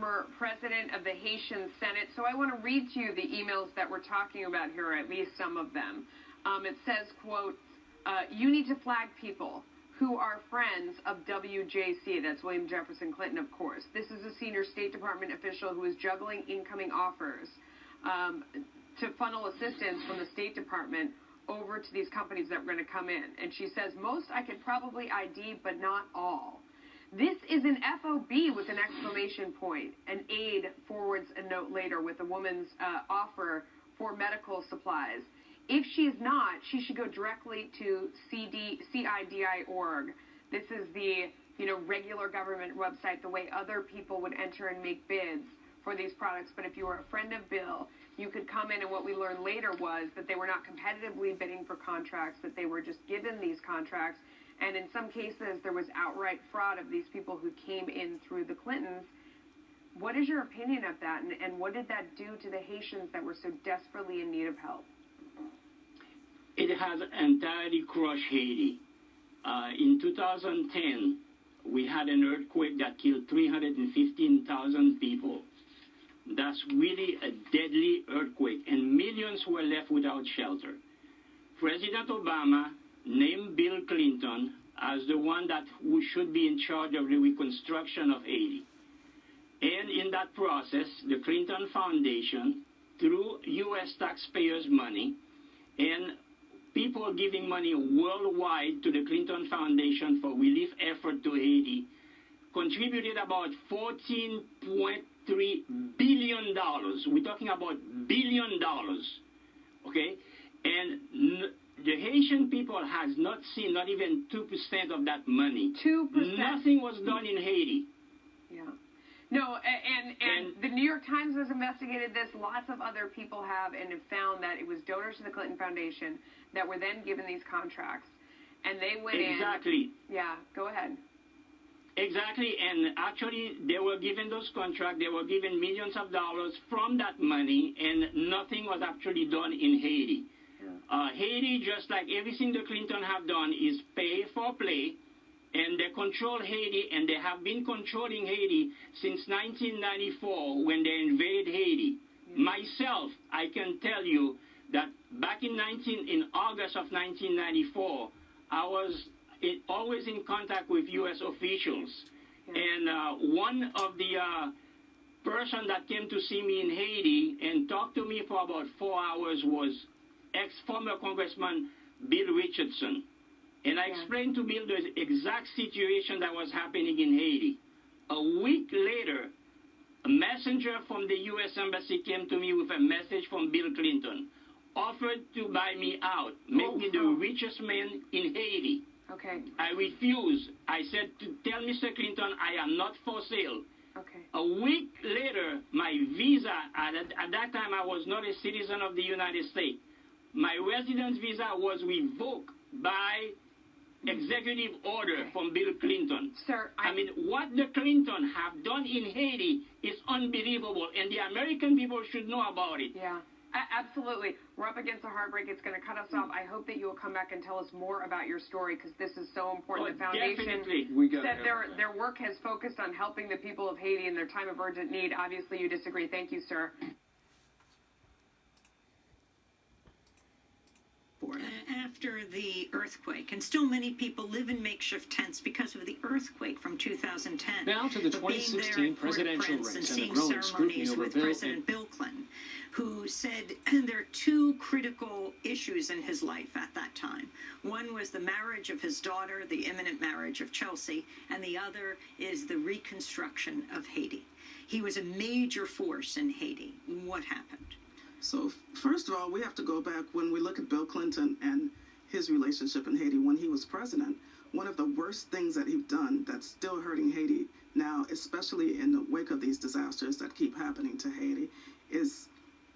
former president of the Haitian Senate. So I want to read to you the emails that we're talking about here, or at least some of them. It says, quote, you need to flag people who are friends of WJC. That's William Jefferson Clinton, of course. This is a senior State Department official who is juggling incoming offers to funnel assistance from the State Department over to these companies that were going to come in. And she says, most I could probably ID, but not all. This is an FOB with an exclamation point. An aide forwards a note later with a woman's offer for medical supplies. If she's not, she should go directly to CIDI.org. This is the regular government website, the way other people would enter and make bids for these products. But if you were a friend of Bill, you could come in, and what we learned later was that they were not competitively bidding for contracts, that they were just given these contracts. And in some cases, there was outright fraud of these people who came in through the Clintons. What is your opinion of that, and what did that do to the Haitians that were so desperately in need of help? It has entirely crushed Haiti. In 2010, we had an earthquake that killed 315,000 people. That's really a deadly earthquake, and millions were left without shelter. President Obama named Bill Clinton as the one who should be in charge of the reconstruction of Haiti. And in that process, the Clinton Foundation, through U.S. taxpayers' money, and people giving money worldwide to the Clinton Foundation for relief effort to Haiti, contributed about $14.3 billion. We're talking about $1 billion, okay? And the Haitian people has not seen not even 2% of that money. 2%. Nothing was done in Haiti. Yeah. No, and the New York Times has investigated this. Lots of other people have, and have found that it was donors to the Clinton Foundation that were then given these contracts. And they went in. Exactly. Yeah, go ahead. Exactly, and actually they were given those contracts, they were given millions of dollars from that money, and nothing was actually done in Haiti. Yeah. Haiti, just like everything the Clinton have done, is pay for play, and they control Haiti, and they have been controlling Haiti since 1994 when they invaded Haiti. Yeah. Myself, I can tell you that back in August of 1994, I was always in contact with U.S. officials. Yeah. And one of the person that came to see me in Haiti and talked to me for about 4 hours was ex-former Congressman Bill Richardson. And I explained to Bill the exact situation that was happening in Haiti. A week later, a messenger from the U.S. Embassy came to me with a message from Bill Clinton, offered to buy me out, make me the richest man in Haiti. Okay. I refused. I said to tell Mr. Clinton I am not for sale. Okay. A week later, my visa, at that time I was not a citizen of the United States. My residence visa was revoked by executive order from Bill Clinton. Sir, I mean, what the Clinton have done in Haiti is unbelievable, and the American people should know about it. Yeah. Absolutely. We're up against a hard break. It's going to cut us off. I hope that you will come back and tell us more about your story, because this is so important. Oh, the foundation said their work has focused on helping the people of Haiti in their time of urgent need. Obviously, you disagree. Thank you, sir. After the earthquake, and still many people live in makeshift tents because of the earthquake from 2010. Now to the 2016 presidential race and and the seeing growing scrutiny ceremonies over with Bill President Bill Clinton, who said there are two critical issues in his life at that time. One was the marriage of his daughter, the imminent marriage of Chelsea, and the other is the reconstruction of Haiti. He was a major force in Haiti. What happened? So first of all, we have to go back when we look at Bill Clinton and his relationship in Haiti when he was president. One of the worst things that he's done that's still hurting Haiti now, especially in the wake of these disasters that keep happening to Haiti, is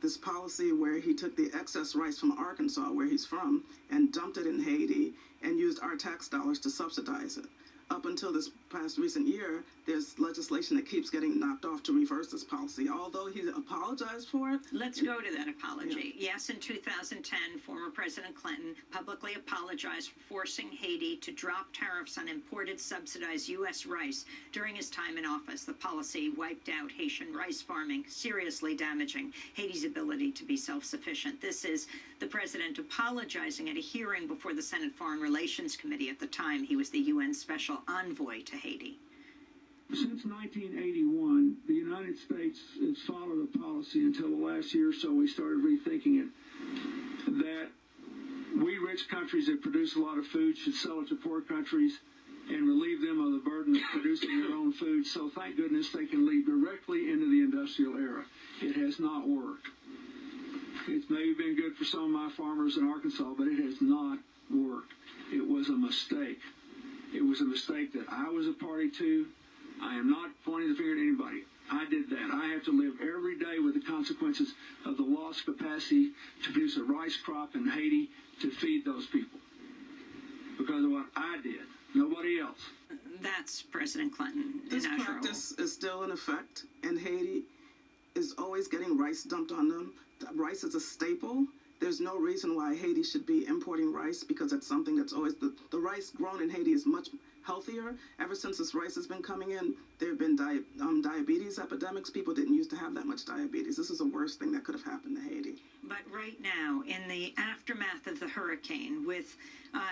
this policy where he took the excess rice from Arkansas, where he's from, and dumped it in Haiti and used our tax dollars to subsidize it. up until this past recent year, there's legislation that keeps getting knocked off to reverse this policy. Although he apologized for it. Let's go to that apology. Yeah. Yes, in 2010, former President Clinton publicly apologized for forcing Haiti to drop tariffs on imported subsidized U.S. rice during his time in office. The policy wiped out Haitian rice farming, seriously damaging Haiti's ability to be self-sufficient. This is the president apologizing at a hearing before the Senate Foreign Relations Committee. At the time, he was the UN Special Envoy to Haiti. Since 1981, the United States has followed a policy until the last year or so we started rethinking it, that we rich countries that produce a lot of food should sell it to poor countries and relieve them of the burden of producing their own food. So thank goodness they can lead directly into the industrial era. It has not worked. It's maybe been good for some of my farmers in Arkansas, but it has not worked. It was a mistake. It was a mistake that I was a party to. I am not pointing the finger at anybody. I did that. I have to live every day with the consequences of the lost capacity to produce a rice crop in Haiti to feed those people because of what I did. Nobody else. That's President Clinton. This practice is still in effect, and Haiti is always getting rice dumped on them. Rice is a staple. There's no reason why Haiti should be importing rice because it's something that's always, the rice grown in Haiti is much healthier. Ever since this rice has been coming in, there have been diabetes epidemics. People didn't used to have that much diabetes. This is the worst thing that could have happened to Haiti. But right now, in the aftermath of the hurricane, with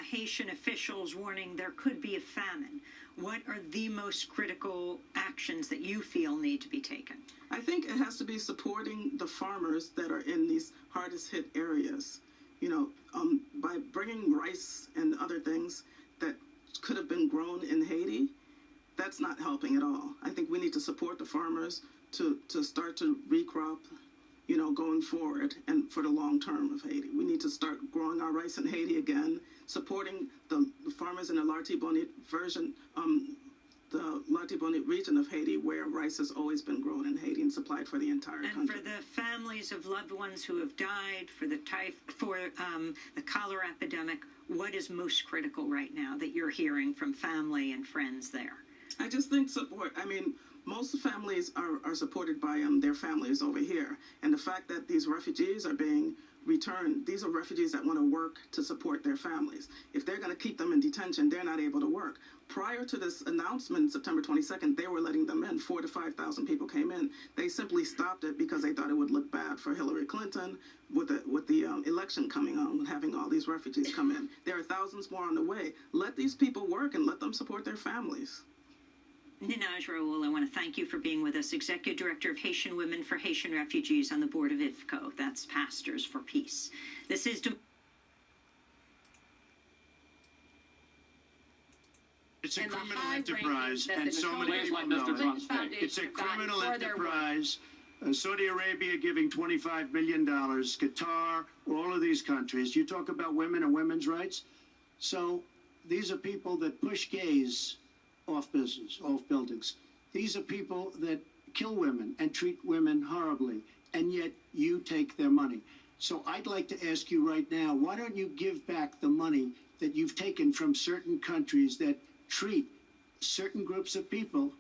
Haitian officials warning there could be a famine, what are the most critical actions that you feel need to be taken? I think it has to be supporting the farmers that are in these hardest hit areas. You know, by bringing rice and other things that could have been grown in Haiti, that's not helping at all. I think we need to support the farmers to start to recrop, you know, going forward and for the long term of Haiti. We need to start growing our rice in Haiti again, supporting the farmers in the Lartibonite region of Haiti where rice has always been grown in Haiti and supplied for the entire country. And for the families of loved ones who have died, for the cholera epidemic, what is most critical right now that you're hearing from family and friends there? I just think support. I mean, most families are supported by their families over here. And the fact that these refugees are being returned, these are refugees that want to work to support their families. If they're going to keep them in detention, they're not able to work. Prior to this announcement, September 22nd, they were letting them in. 4,000 to 5,000 people came in. They simply stopped it because they thought it would look bad for Hillary Clinton with the election coming on, having all these refugees come in. There are thousands more on the way. Let these people work and let them support their families. Ninaj Raoul, I want to thank you for being with us, Executive Director of Haitian Women for Haitian Refugees on the board of IFCO. That's Pastors for Peace. This is... It's a criminal enterprise, and so many people know it. It's a criminal enterprise. Saudi Arabia giving $25 million, Qatar, all of these countries. You talk about women and women's rights. So these are people that push gays off buildings. These are people that kill women and treat women horribly, and yet you take their money. So I'd like to ask you right now, why don't you give back the money that you've taken from certain countries that treat certain groups of people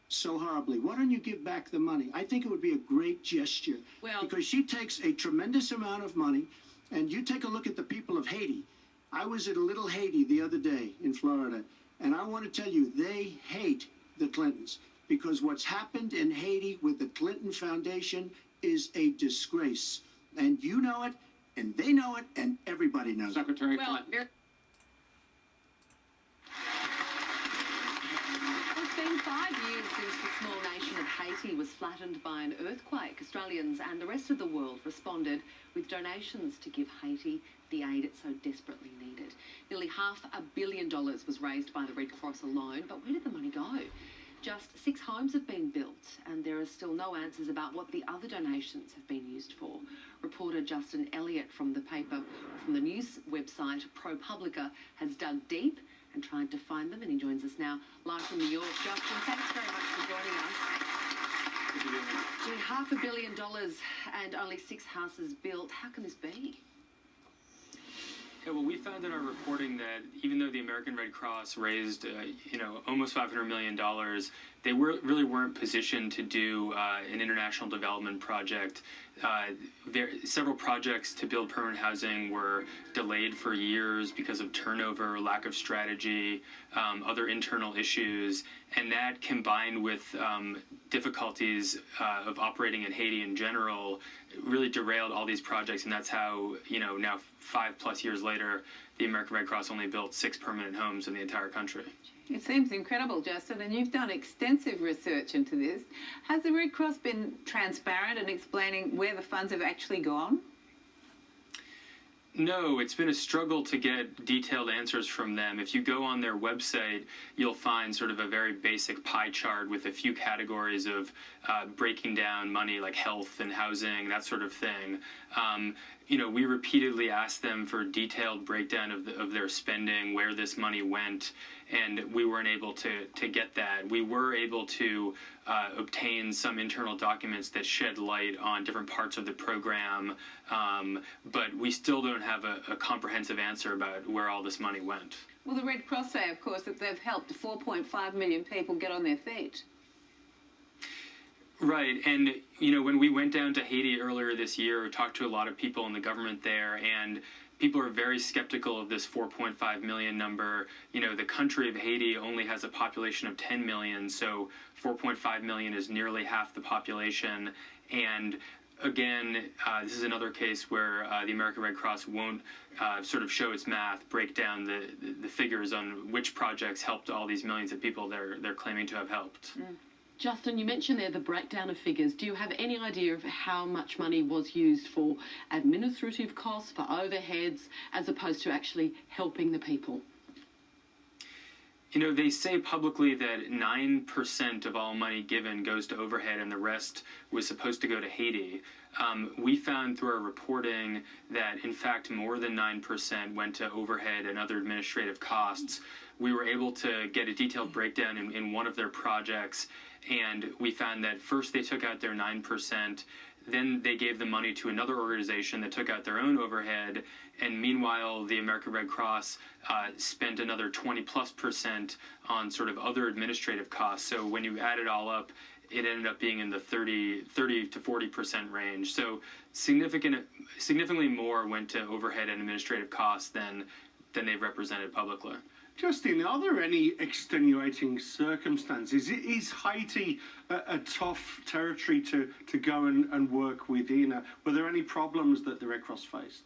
so horribly? Why don't you give back the money? I think it would be a great gesture, because she takes a tremendous amount of money, and you take a look at the people of Haiti. I was at a little Haiti the other day in Florida, and I want to tell you, they hate the Clintons, because what's happened in Haiti with the Clinton Foundation is a disgrace. And you know it, and they know it, and everybody knows Secretary it. Clinton. It's been 5 years since the small nation of Haiti was flattened by an earthquake. Australians and the rest of the world responded with donations to give Haiti the aid it so desperately needed. Nearly $500 million was raised by the Red Cross alone, but where did the money go? Just 6 homes have been built, and there are still no answers about what the other donations have been used for. Reporter Justin Elliott from the news website ProPublica has dug deep and tried to find them, and he joins us now live from New York. Justin, thanks very much for joining us. Gee, $500 million and only 6 houses built. How can this be? Yeah, well, we found in our reporting that even though the American Red Cross raised, almost $500 million, they really weren't positioned to do an international development project. Several projects to build permanent housing were delayed for years because of turnover, lack of strategy, other internal issues, and that combined with difficulties of operating in Haiti in general really derailed all these projects, and that's how, now 5+ years later, the American Red Cross only built 6 permanent homes in the entire country. It seems incredible, Justin, and you've done extensive research into this. Has the Red Cross been transparent in explaining where the funds have actually gone? No, it's been a struggle to get detailed answers from them. If you go on their website, you'll find sort of a very basic pie chart with a few categories of breaking down money like health and housing, that sort of thing. We repeatedly asked them for a detailed breakdown of their spending, where this money went, and we weren't able to get that. We were able to obtain some internal documents that shed light on different parts of the program, but we still don't have a comprehensive answer about where all this money went. Well, the Red Cross say, of course, that they've helped 4.5 million people get on their feet. Right, and when we went down to Haiti earlier this year, we talked to a lot of people in the government there, and people are very skeptical of this 4.5 million number. The country of Haiti only has a population of 10 million, so 4.5 million is nearly half the population. And again, this is another case where the American Red Cross won't sort of show its math, break down the figures on which projects helped all these millions of people they're claiming to have helped. Mm. Justin, you mentioned there the breakdown of figures. Do you have any idea of how much money was used for administrative costs, for overheads, as opposed to actually helping the people? They say publicly that 9% of all money given goes to overhead and the rest was supposed to go to Haiti. We found through our reporting that, in fact, more than 9% went to overhead and other administrative costs. We were able to get a detailed breakdown in one of their projects, and we found that first they took out their 9%, then they gave the money to another organization that took out their own overhead, and meanwhile the American Red Cross spent another 20+% on sort of other administrative costs. So when you add it all up, it ended up being in the 30 to 40% range. So significantly more went to overhead and administrative costs than they've represented publicly. Justin, are there any extenuating circumstances? Is Haiti a tough territory to go and work within? Were there any problems that the Red Cross faced?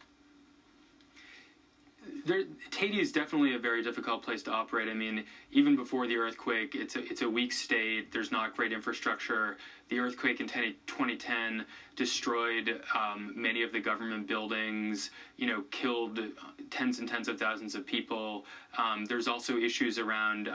Haiti is definitely a very difficult place to operate. I mean, even before the earthquake, it's a weak state. There's not great infrastructure. The earthquake in 2010 destroyed many of the government buildings, killed tens and tens of thousands of people. There's also issues around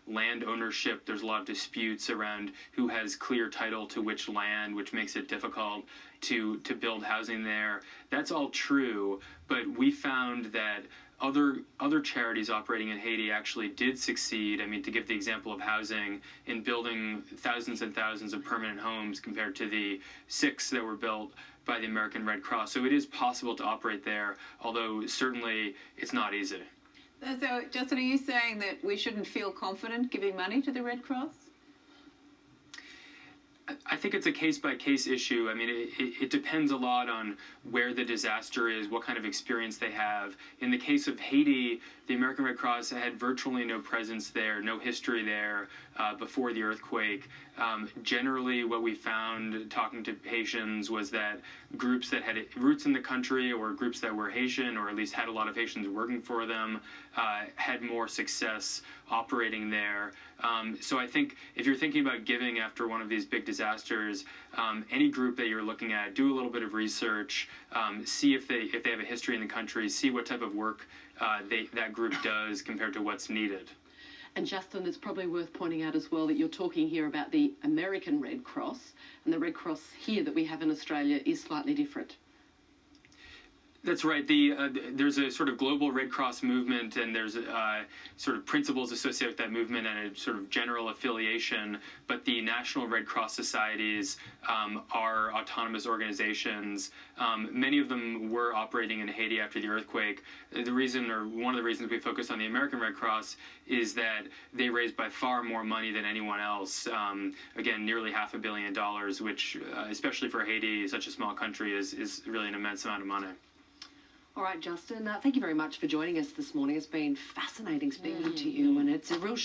land ownership. There's a lot of disputes around who has clear title to which land, which makes it difficult to build housing there. That's all true, but we found that other charities operating in Haiti actually did succeed. I mean, to give the example of housing, in building thousands and thousands of permanent homes compared to the 6 that were built by the American Red Cross. So it is possible to operate there, although certainly it's not easy. So, Justin, are you saying that we shouldn't feel confident giving money to the Red Cross? I think it's a case-by-case issue. I mean, it depends a lot on where the disaster is, what kind of experience they have. In the case of Haiti, the American Red Cross had virtually no presence there, no history there before the earthquake. Generally, what we found talking to Haitians was that groups that had roots in the country or groups that were Haitian or at least had a lot of Haitians working for them had more success operating there. So I think if you're thinking about giving after one of these big disasters, any group that you're looking at, do a little bit of research, see if they have a history in the country, see what type of work that group does compared to what's needed. And Justin, it's probably worth pointing out as well that you're talking here about the American Red Cross, and the Red Cross here that we have in Australia is slightly different. That's right. There's a sort of global Red Cross movement, and there's sort of principles associated with that movement and a sort of general affiliation. But the National Red Cross Societies are autonomous organizations. Many of them were operating in Haiti after the earthquake. The reason, or one of the reasons we focus on the American Red Cross, is that they raised by far more money than anyone else. Again, nearly $500 million, which, especially for Haiti, such a small country, is really an immense amount of money. All right, Justin, thank you very much for joining us this morning. It's been fascinating speaking to you, and it's a real...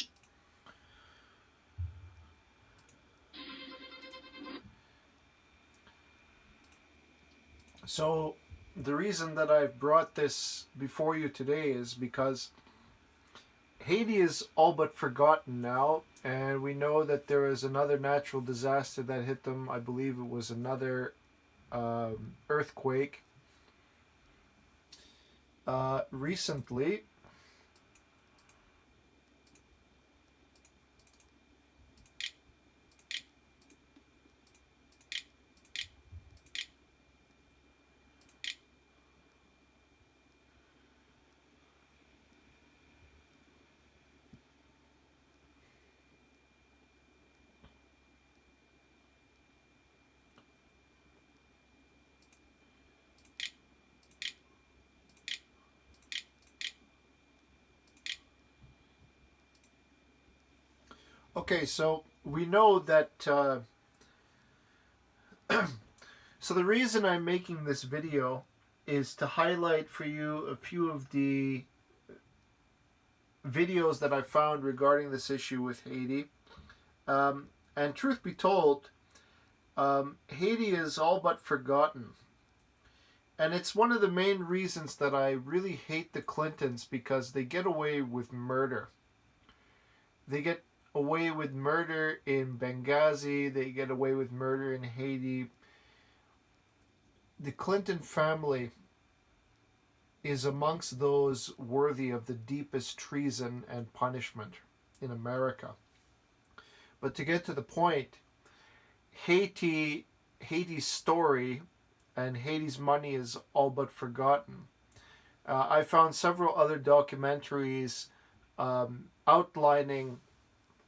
So the reason that I've brought this before you today is because Haiti is all but forgotten now, and we know that there is another natural disaster that hit them. I believe it was another earthquake recently. Okay, so we know that, so the reason I'm making this video is to highlight for you a few of the videos that I found regarding this issue with Haiti. And truth be told, Haiti is all but forgotten. And it's one of the main reasons that I really hate the Clintons, because they get away with murder. They get away with murder in Benghazi. They get away with murder in Haiti. The Clinton family is amongst those worthy of the deepest treason and punishment in America. But to get to the point, Haiti's story and Haiti's money is all but forgotten. I found several other documentaries outlining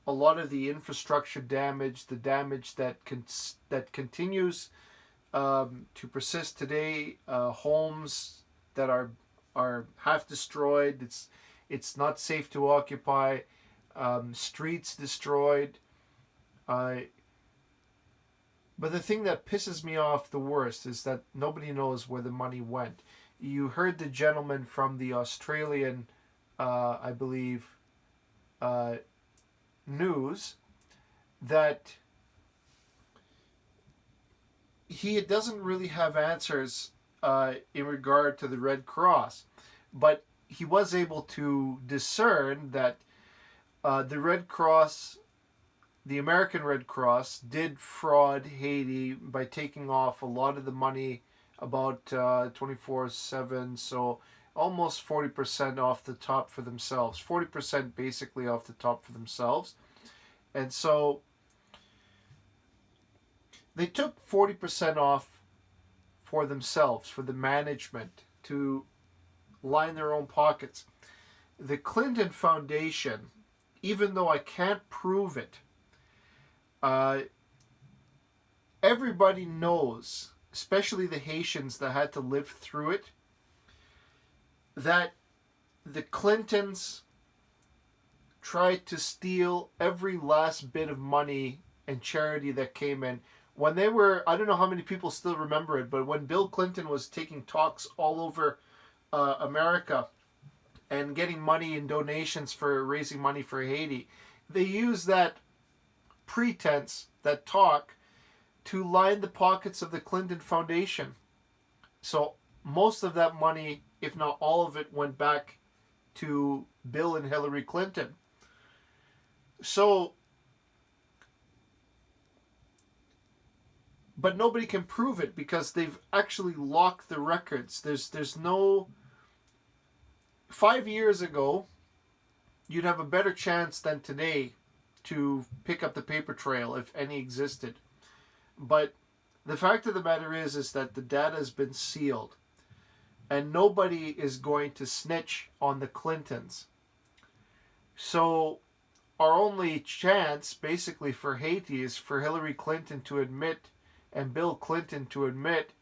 a lot of the infrastructure damage, the damage that continues to persist today. Homes that are half destroyed. It's not safe to occupy. Streets destroyed. But the thing that pisses me off the worst is that nobody knows where the money went. You heard the gentleman from the Australian, I believe, news, that he doesn't really have answers in regard to the Red Cross, but he was able to discern that the Red Cross, the American Red Cross, did fraud Haiti by taking off a lot of the money, about 24/7, so almost 40% off the top for themselves. 40% basically off the top for themselves. And so they took 40% off for themselves, for the management, to line their own pockets. The Clinton Foundation, even though I can't prove it, everybody knows, especially the Haitians that had to live through it, that the Clintons tried to steal every last bit of money and charity that came in. When they were, I don't know how many people still remember it, but when Bill Clinton was taking talks all over America and getting money and donations for raising money for Haiti, they used that pretense, that talk, to line the pockets of the Clinton Foundation. So most of that money, if not all of it, went back to Bill and Hillary Clinton. So, but nobody can prove it because they've actually locked the records. There's no... 5 years ago, you'd have a better chance than today to pick up the paper trail, if any existed. But the fact of the matter is that the data has been sealed. and nobody is going to snitch on the Clintons. So our only chance, basically, for Haiti is for Hillary Clinton to admit and Bill Clinton to admit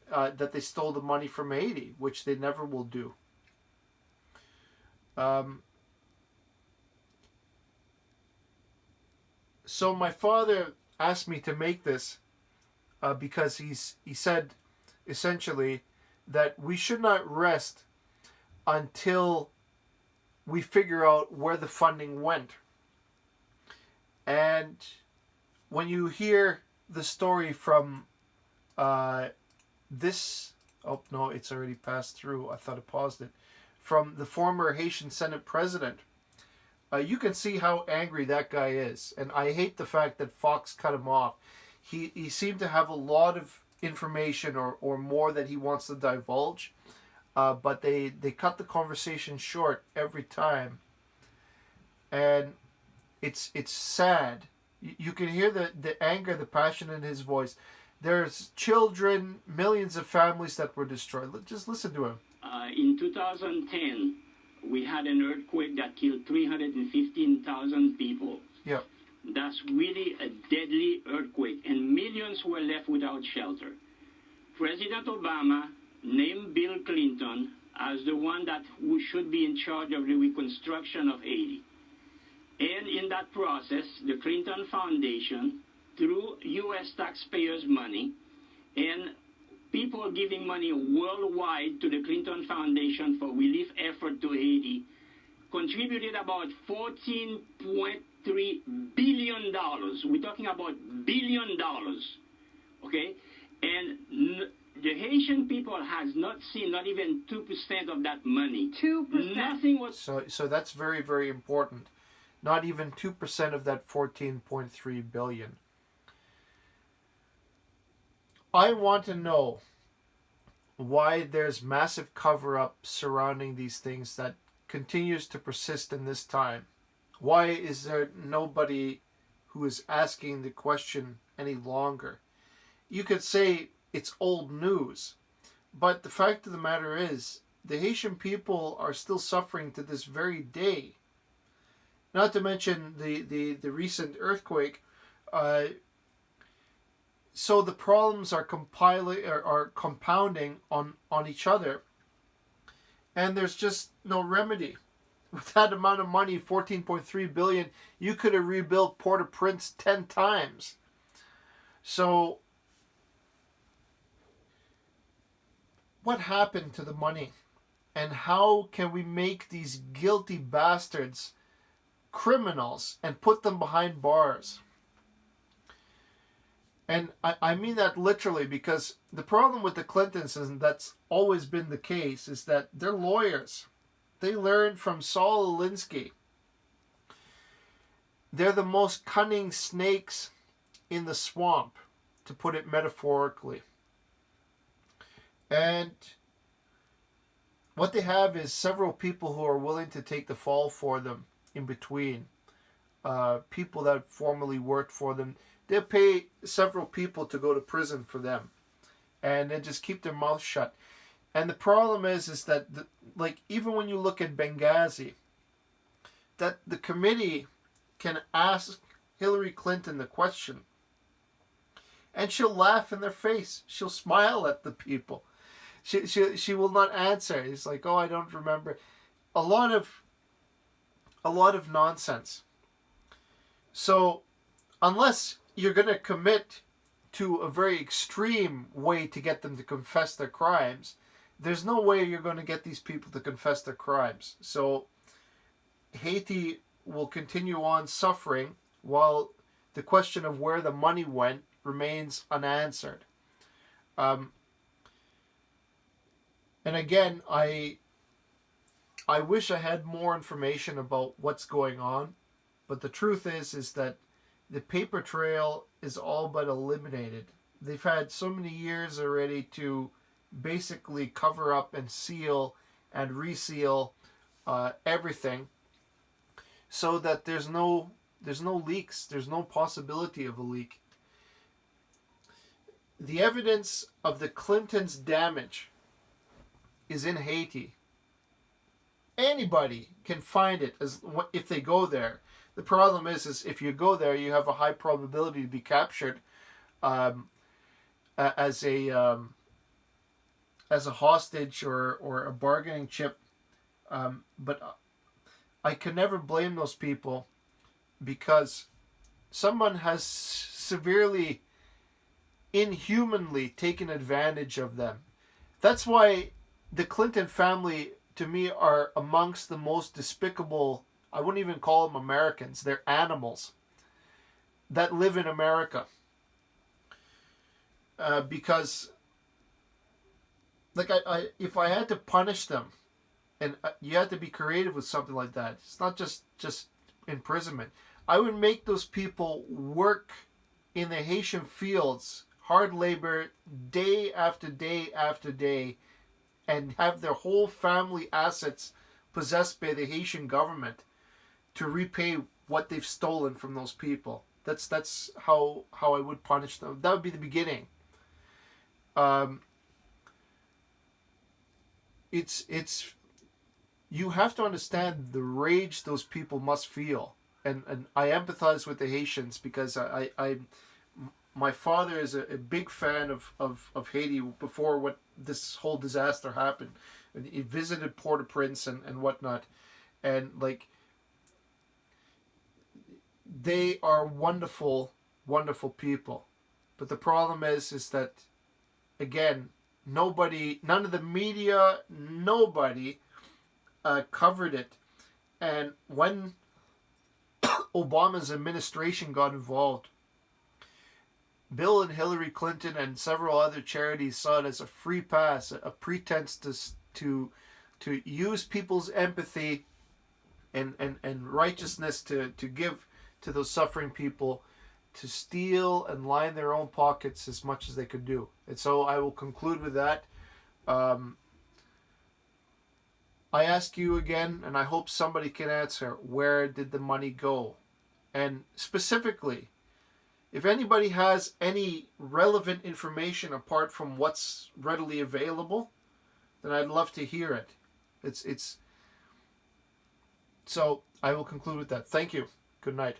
that they stole the money from Haiti, which they never will do. So my father asked me to make this because he said essentially that we should not rest until we figure out where the funding went. And when you hear the story from this, oh no, it's already passed through. I thought I paused it. From the former Haitian Senate president, you can see how angry that guy is. And I hate the fact that Fox cut him off. He seemed to have a lot of information or more that he wants to divulge. But they cut the conversation short every time. And it's sad. You can hear the anger, the passion in his voice. There's children, millions of families that were destroyed. Just listen to him. In 2010, we had an earthquake that killed 315,000 people. Yep. That's really a deadly earthquake, and millions were left without shelter. President Obama named Bill Clinton as the one who should be in charge of the reconstruction of Haiti. And in that process, the Clinton Foundation, through U.S. taxpayers' money, and people giving money worldwide to the Clinton Foundation for relief effort to Haiti, contributed about $14.3 billion. We're talking about $1 billion, okay? And the Haitian people has not seen not even 2% of that money. 2%. Nothing was... So that's very, very important. Not even 2% of that $14.3 billion. I want to know why there's massive cover-up surrounding these things that continues to persist in this time. Why is there nobody who is asking the question any longer? You could say it's old news, but the fact of the matter is the Haitian people are still suffering to this very day. Not to mention the recent earthquake. So the problems are compounding on each other, and there's just no remedy. With that amount of money, $14.3 billion, you could have rebuilt Port-au-Prince 10 times. So what happened to the money? And how can we make these guilty bastards criminals and put them behind bars? And I mean that literally, because the problem with the Clintons, and that's always been the case, is that they're lawyers. They learned from Saul Alinsky. They're the most cunning snakes in the swamp, to put it metaphorically. And what they have is several people who are willing to take the fall for them in between. People that formerly worked for them. They'll pay several people to go to prison for them. And then just keep their mouth shut. And the problem is that, even when you look at Benghazi, that the committee can ask Hillary Clinton the question, and she'll laugh in their face. She'll smile at the people. She will not answer. It's like, oh, I don't remember. A lot of nonsense. So, unless you're going to commit to a very extreme way to get them to confess their crimes, there's no way you're going to get these people to confess their crimes. So Haiti will continue on suffering while the question of where the money went remains unanswered. And again, I wish I had more information about what's going on, but the truth is that the paper trail is all but eliminated. They've had so many years already to basically cover up and seal and reseal everything, so that there's no leaks. There's no possibility of a leak. The evidence of the Clintons' damage is in Haiti. Anybody can find it if they go there. The problem is if you go there, you have a high probability to be captured as a hostage or a bargaining chip. But I can never blame those people, because someone has severely, inhumanly taken advantage of them. That's why the Clinton family, to me, are amongst the most despicable. I wouldn't even call them Americans. They're animals that live in America. Because, like, if I had to punish them, and you had to be creative with something like that. It's not just imprisonment. I would make those people work in the Haitian fields, hard labor, day after day after day, and have their whole family assets possessed by the Haitian government to repay what they've stolen from those people. That's how I would punish them. That would be the beginning. It's you have to understand the rage those people must feel, and I empathize with the Haitians, because my father is a big fan of Haiti before what this whole disaster happened, and he visited Port-au-Prince and whatnot, and like, they are wonderful, wonderful people, but the problem is that, again, none of the media, nobody covered it. And when Obama's administration got involved, Bill and Hillary Clinton and several other charities saw it as a free pass, a pretense to use people's empathy and righteousness to give to those suffering people, to steal and line their own pockets as much as they could do. And so I will conclude with that. I ask you again, and I hope somebody can answer, where did the money go? And specifically, if anybody has any relevant information apart from what's readily available, then I'd love to hear it. So I will conclude with that. Thank you. Good night.